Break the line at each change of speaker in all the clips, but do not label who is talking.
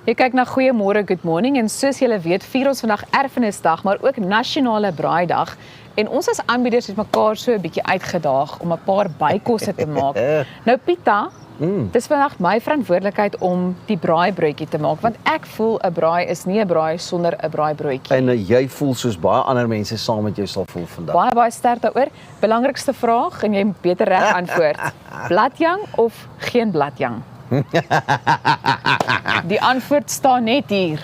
Jy kyk na Goeiemôre, Good Morning en soos julle weet, vier ons vandag Erfenisdag, maar ook Nasionale Braaidag. En ons as aanbieders het mekaar so 'n bietjie uitgedaag om 'n paar bykosse te maak. Nou Pieter, dis vandag my verantwoordelikheid om die braaibroodjie te maak, want ek voel 'n braai is nie 'n braai sonder 'n braaibroodjie.
En jy voel soos baie ander mense saam met jou sal voel vandag.
Baie sterk daaroor. Belangrikste vraag en jy moet beter reg antwoord. Bladjang of geen bladjang? Die antwoord staan net hier.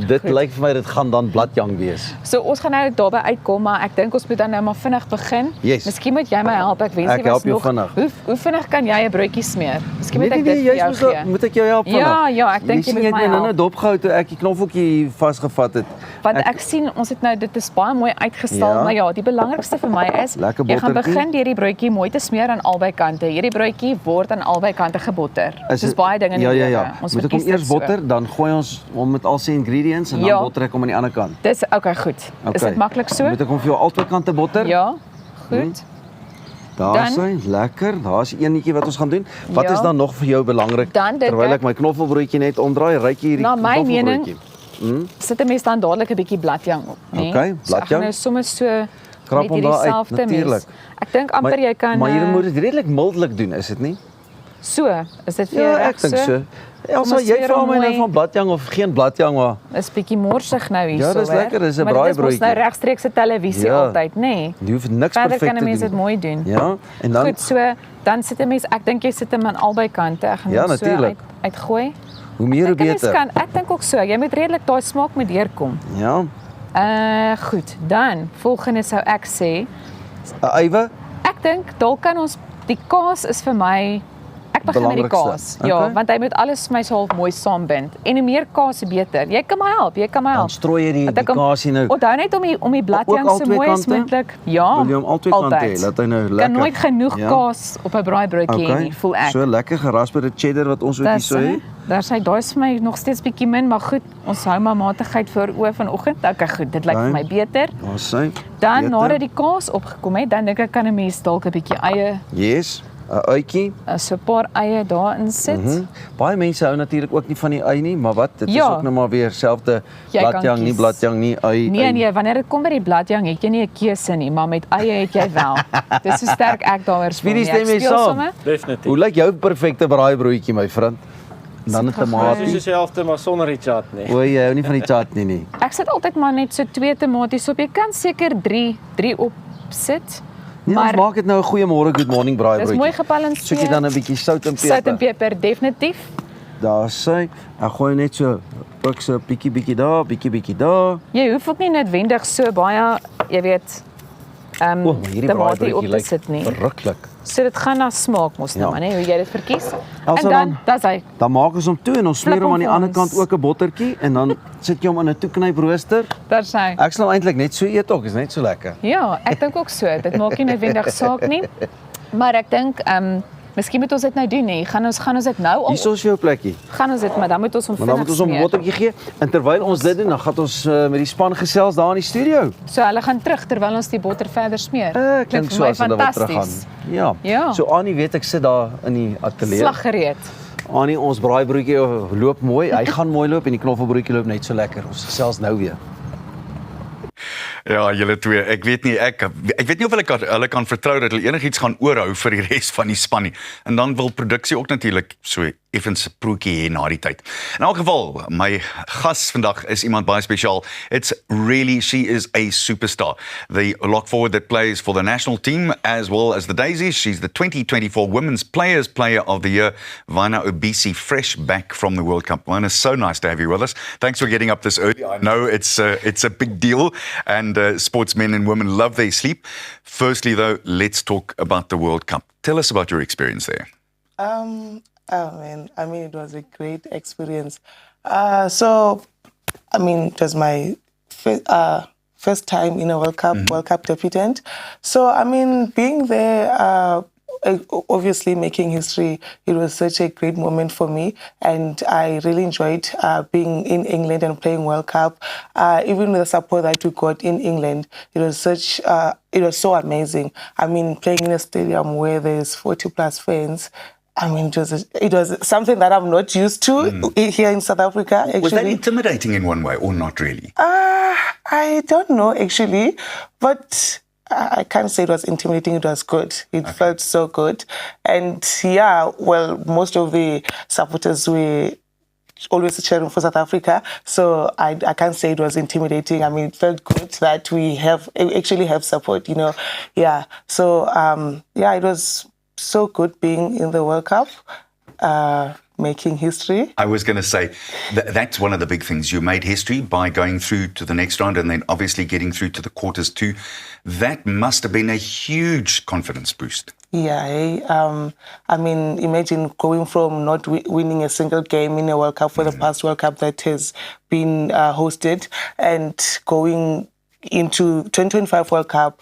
Dit lyk vir my dit gaan dan bladjang wees.
So ons gaan nou daarby uitkom, maar ek dink ons moet dan nou maar vinnig begin.
Yes.
Miskien moet jy my help. Ek wens
Ek help jou vinnig.
Hoe vinnig kan jy 'n broodjie smeer? Miskien moet ek dit vir jou gee.
Moet ek jou help vinnig?
Ja, ek dink jy moet my
help.
help.
Nou dopgehou toe ek die knoffeltjie vasgevat het.
Want ek sien ons het nou dit is baie mooi uitgestal, maar ja, die belangrikste vir my is jy gaan begin deur die broodjie mooi te smeer aan albei kante. Hierdie broodjie word aan albei kante gebotter. Dis baie dinge in die lewe.
Ons moet hom eers botter, dan gooi ons hom met al sy ingredients en dan botter ek hom aan die ander kant.
Dis okay, goed. Is dit maklik so?
Moet ek hom vir jou albei kante botter?
Ja. Goed.
Daar sien, lekker. Daar's eenetjie wat ons gaan doen. Wat is dan nog vir jou belangrik terwyl ek my knoffelbroodjie net omdraai? Ryk jy hierdie knoffelbroodjie?
Sit 'n mens dan dadelik 'n bietjie bladjang op, né?
Okay, bladjang.
So, nou sommer so
krap hom daar uit, natuurlik.
Ek dink amper jy kan
Maar jy moet dit redelik mildelik doen, is dit nie?
So, is dit vir jou reg so?
Ek dink so. Elsa, jy vra my nou van bladjang of geen bladjang maar.
Is bietjie morsig nou hierso.
Ja, dis lekker, dis 'n braaibroodjie.
Maar dit is nou regstreeks se televisie altyd, nê?
Jy hoef niks perfek te doen.
Verder kan 'n mens dit mooi doen.
Ja, en dan
goed, so dan sit 'n mens, ek dink jy sit hom aan albei kante. Ek gaan hom so uitgooi.
Hoe meer hoe beter.
Ek dink ook so. Jy moet redelik daai smaak moet deurkom.
Ja.
Goed. Dan volgende sou ek sê
'n ywe.
Ek dink dalk kan ons die kaas is vir my ek begin met die kaas. Ja, want hy moet alles vir my so half mooi saambind. En hoe meer kaas hoe beter. Jy kan my help.
Dan strooi jy die kaasie nou.
Onthou net om die bladjang so mooi as moontlik. Ja.
Wil jy hom altyd kante hê? Laat hy nou lekker.
Kan nooit genoeg kaas op 'n braaibroodjie hê nie, voel ek.
So lekker gerasperde cheddar wat ons ook hier so het.
Daar sê daai's vir my nog steeds bietjie min, maar goed, ons hou maar matigheid vir oë vanoggend. Okay, goed, dit lyk vir my beter.
Daar sê.
Dan nadat die kaas opgekom het, dan dink ek kan 'n mens dalk 'n bietjie eie.
Yes. 'n uitjie.
So 'n paar eie daarin sit.
Baie mense hou natuurlik ook nie van die ei nie, maar wat? Dit is ook nou maar weer selfde bladjang nie ei.
Nee, wanneer dit kom by die bladjang het jy nie 'n keuse nie, maar met eie het jy wel. Dis so sterk ek daaroor speel.
Wie stem jy saam?
Definitief.
Hoe lyk jou perfekte braaibroodjie, my vriend? Dan 'n tamatie.
Dis dieselfde maar sonder die chutney.
O, jy hou nie van die chutney nie.
Ek sit altyd maar net so 2 tomaties op. Jy kan seker 3 op sit.
Nee, maar maak dit nou 'n goeiemôre good morning braaibroodjie.
Dis mooi gebalanseerd.
Soek jy dan 'n bietjie sout en peper.
Sout en peper definitief.
Daar sê, ek gooi net so pik so bietjie daar, bietjie daar.
Jy hoef ook nie noodwendig so baie, jy weet, tamatie op te sit nie.
Verruklik.
So dit gaan na smaak mos nou, maar nee, hoe jy dit verkies. En dan, dis hy.
Dan maak ons hom toe en ons smeer hom aan die ander kant ook 'n bottertjie en dan sit jy hom in 'n toeknyprooster.
Daar sê.
Ek sal eintlik net so eet ook, is net so lekker.
Ja, ek dink ook so. Dit maak nie noodwendig saak nie. Maar ek dink miskien moet ons dit nou doen nie. Gaan ons dit nou
Hier is jou plekkie.
Gaan ons dit, maar dan moet ons hom vinnig
smeer. Dan moet ons hom 'n bottertjie gee en terwyl ons dit doen, dan gaan ons met die span gesels daar in die studio.
So hulle gaan terug terwyl ons die botter verder smeer.
Klink so as hulle wat terug gaan. Ja. So Annie weet ek sit daar in die ateljee.
Slaggereed.
Annie, ons braaibroodjie loop mooi. Hy gaan mooi loop en die knoffelbroodjie loop net so lekker. Ons gesels nou weer.
Ja, julle twee. Ek weet nie of hulle kan vertrou dat hulle enigiets gaan oorhou vir die res van die span nie. En dan wil produksie ook natuurlik so effens 'n proetjie hê na die tyd. In elk geval, my gas vandag is iemand baie spesiaal. She is a superstar. The lock forward that plays for the national team as well as the Daisies. She's the 2024 Women's Player of the Year, Vainah Ubisi, fresh back from the World Cup. Vainah, so nice to have you with us. Thanks for getting up this early. I know it's a big deal and sportsmen and women love their sleep. Firstly though, let's talk about the World Cup. Tell us about your experience there.
It was a great experience. It was my first time in a World Cup debutant. So, being there, obviously making history, it was such a great moment for me, and I really enjoyed being in England and playing World Cup. Even with the support that we got in England, it was so amazing. Playing in a stadium where there's 40 plus fans, I mean, it was something that I'm not used to here in South Africa, actually.
Was that intimidating in one way or not really?
I don't know, actually, but I can't say it was intimidating. It was good. It felt so good. And yeah, well, most of the supporters were always cheering for South Africa. So I can't say it was intimidating. I mean, it felt good that we actually have support, you know. Yeah. So, yeah, it was so good being in the World Cup, making history.
I was going to say, that's one of the big things. You made history by going through to the next round and then obviously getting through to the quarters too. That must have been a huge confidence boost.
Yeah, I mean, imagine going from not winning a single game in a World Cup for the past World Cup that has been hosted and going into 2025 World Cup,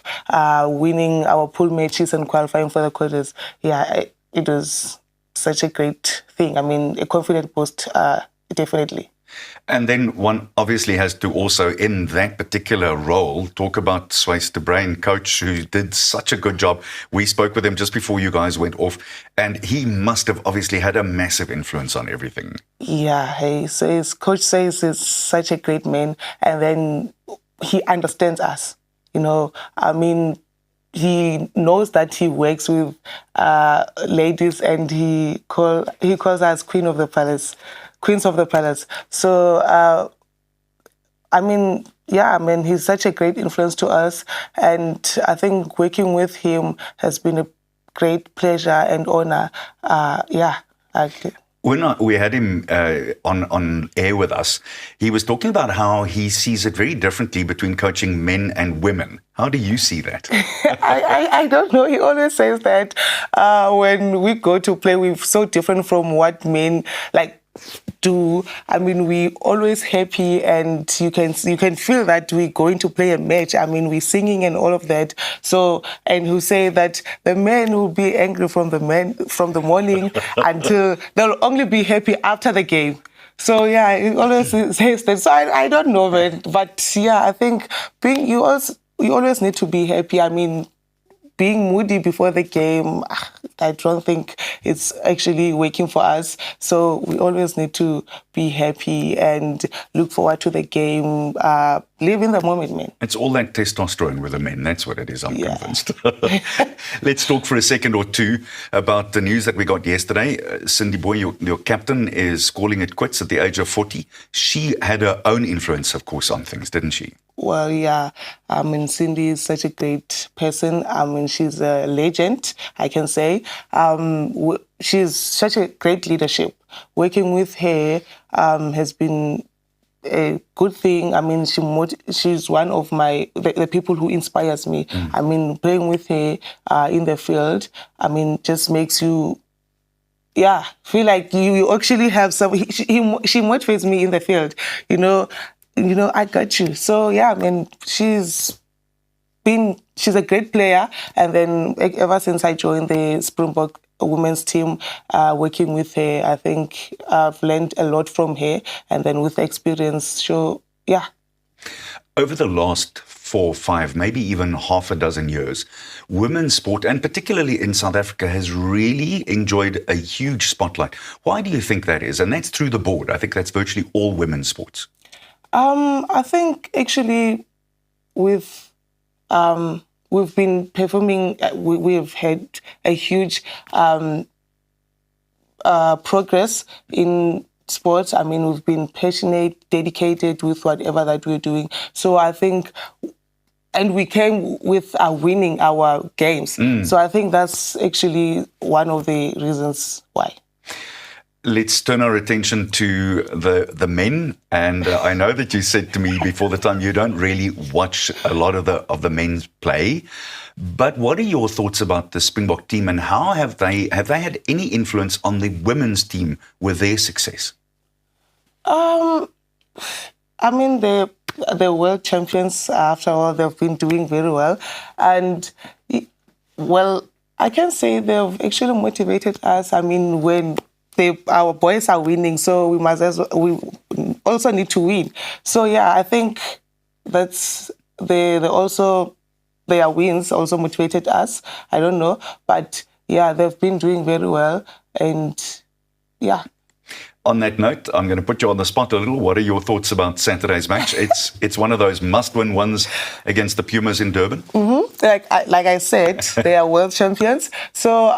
winning our pool matches and qualifying for the quarters. Yeah, it was such a great thing. I mean, a confident boost, definitely.
And then one obviously has to also, in that particular role, talk about Swys de Bruin, coach, who did such a good job. We spoke with him just before you guys went off, and he must have obviously had a massive influence on everything.
Yeah, so his coach says he's such a great man, and then he understands us. You know, I mean, he knows that he works with ladies, and he calls us Queens of the Palace. So, I mean, yeah, I mean, he's such a great influence to us. And I think working with him has been a great pleasure and honor. Yeah, actually.
When we had him on air with us, he was talking about how he sees it very differently between coaching men and women. How do you see that?
I don't know. He always says that when we go to play, we're so different from what men do. I mean, we always happy, and you can feel that we're going to play a match. I mean, we're singing and all of that. So, and who say that the men will be angry from the morning until they'll only be happy after the game. So yeah, he always says that. So I don't know, man. But yeah, I think you always need to be happy. I mean, being moody before the game, I don't think it's actually working for us. So we always need to be happy and look forward to the game, live in the moment, man.
It's all that testosterone with the men. That's what it is, I'm convinced. Let's talk for a second or two about the news that we got yesterday. Cindy Boy, your captain, is calling it quits at the age of 40. She had her own influence, of course, on things, didn't she?
Well, yeah. I mean, Cindy is such a great person. I mean, she's a legend, I can say. She's such a great leadership. Working with her has been a good thing. I mean, she's one of the people who inspires me. I mean, playing with her in the field, I mean, just makes you, feel like you actually have some. She motivates me in the field. You know, I got you. So yeah, I mean, she's a great player. And then ever since I joined the Springbok women's team, working with her, I think I've learned a lot from her. And then with experience, yeah.
Over the last 4, 5, maybe even half a dozen years, women's sport, and particularly in South Africa, has really enjoyed a huge spotlight. Why do you think that is? And that's through the board. I think that's virtually all women's sports.
I think actually we've been performing, we've had a huge progress in sports. I mean, we've been passionate, dedicated with whatever that we're doing. So I think, and we came with winning our games. So I think that's actually one of the reasons why.
Let's turn our attention to the men. And I know that you said to me before the time you don't really watch a lot of the men's play. But what are your thoughts about the Springbok team, and how have they had any influence on the women's team with their success?
I mean, the world champions, after all, they've been doing very well. And, well, I can say they've actually motivated us. I mean, when our boys are winning, so we also need to win. So yeah, I think that's their wins also motivated us. I don't know, but yeah, they've been doing very well. and yeah.
On that note, I'm going to put you on the spot a little. What are your thoughts about Saturday's match? It's one of those must-win ones against the Pumas in Durban.
Like I said, they are world champions. So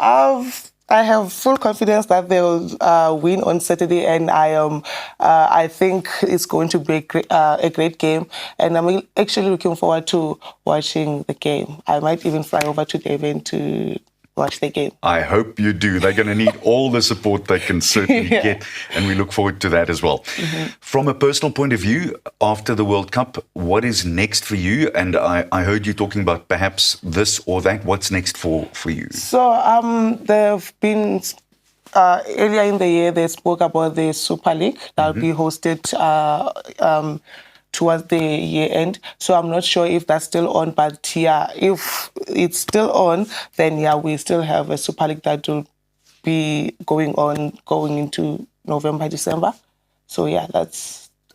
I have full confidence that they'll win on Saturday, and I think it's going to be a great game. And I'm actually looking forward to watching the game. I might even fly over to Durban to watch the game.
I hope you do. They're going to need all the support they can certainly get, and we look forward to that as well. From a personal point of view, after the World Cup, what is next for you? And I heard you talking about perhaps this or that. What's next for you?
So there have been, earlier in the year, they spoke about the Super League that will be hosted towards the year end. So I'm not sure if that's still on, but yeah, if it's still on, then yeah, we still have a Super League that will be going into November, December. So yeah,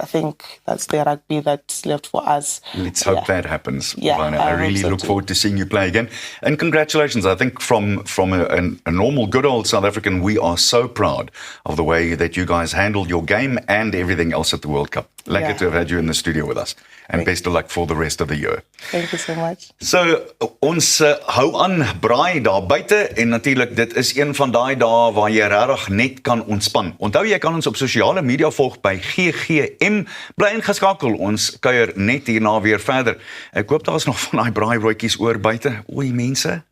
I think that's the rugby that's left for us.
Let's hope that happens,
Yeah,
Vainah. I really look forward to seeing you play again. And congratulations. I think from a normal, good old South African, we are so proud of the way that you guys handled your game and everything else at the World Cup. Lekker to have had you in the studio with us. And best of luck for the rest of the year.
Thank you so much.
So, ons hou aan braai daar buite en natuurlik dit is een van daai dae waar jy regtig net kan ontspan. Onthou jy kan ons op sosiale media volg by GGM. Bly ingeskakel, ons kuier net hierna weer verder. Ek hoop daar's nog van daai braai broodjies oor buite. Oei mense.